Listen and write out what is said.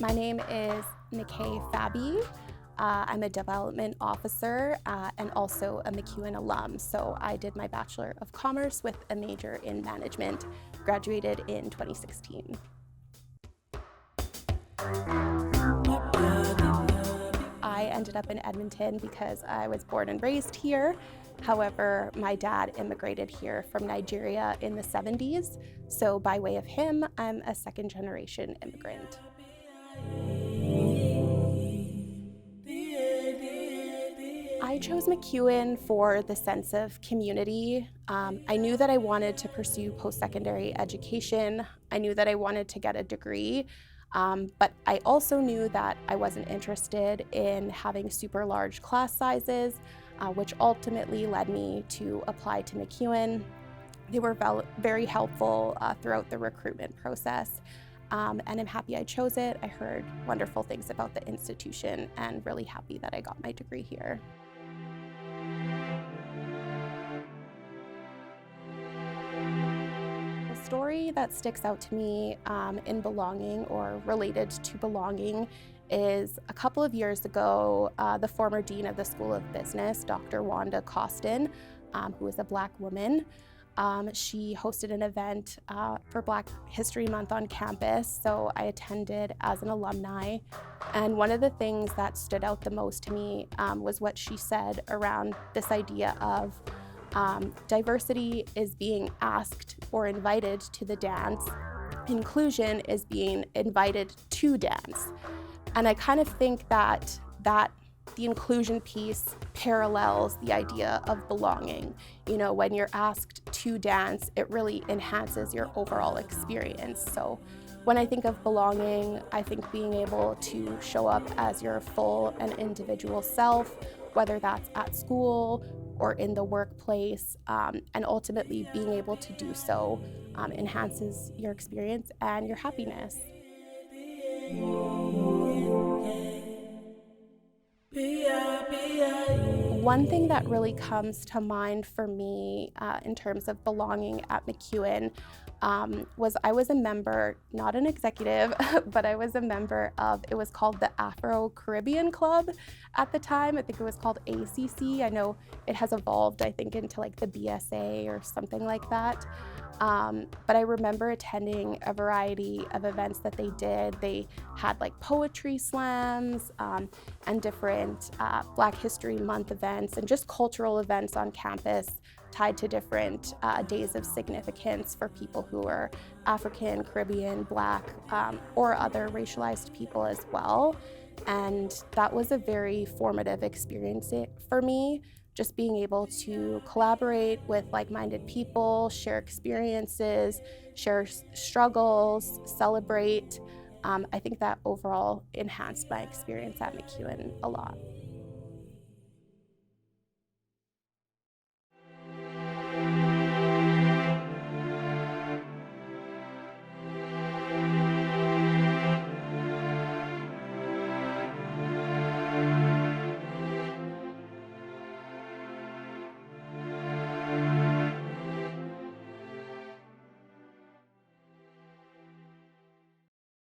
My name is Fabiyi. I'm a development officer and also a MacEwan alum. So I did my Bachelor of Commerce with a major in management, graduated in 2016. I ended up in Edmonton because I was born and raised here. However, my dad immigrated here from Nigeria in the 70s. So by way of him, I'm a second-generation immigrant. I chose MacEwan for the sense of community. I knew that I wanted to pursue post-secondary education. I knew that I wanted to get a degree, but I also knew that I wasn't interested in having super large class sizes, which ultimately led me to apply to MacEwan. They were very helpful throughout the recruitment process. And I'm happy I chose it. I heard wonderful things about the institution and really happy that I got my degree here. The story that sticks out to me in belonging or related to belonging is a couple of years ago, the former dean of the School of Business, Dr. Wanda Costin, who is a Black woman, she hosted an event for Black History Month on campus, so I attended as an alumni. And one of the things that stood out the most to me was what she said around this idea of diversity is being asked or invited to the dance. Inclusion is being invited to dance. And I kind of think that the inclusion piece parallels the idea of belonging. You know, when you're asked to dance, it really enhances your overall experience. So when I think of belonging, I think being able to show up as your full and individual self, whether that's at school or in the workplace, and ultimately being able to do so enhances your experience and your happiness. One thing that really comes to mind for me in terms of belonging at MacEwan was I was a member, not an executive, but I was a member of, it was called the Afro-Caribbean Club at the time. I think it was called ACC. I know it has evolved, I think, into like the BSA or something like that. But I remember attending a variety of events that they did. They had like poetry slams and different Black History Month events and just cultural events on campus tied to different days of significance for people who are African, Caribbean, Black, or other racialized people as well. And that was a very formative experience for me. Just being able to collaborate with like-minded people, share experiences, share struggles, celebrate. I think that overall enhanced my experience at MacEwan a lot.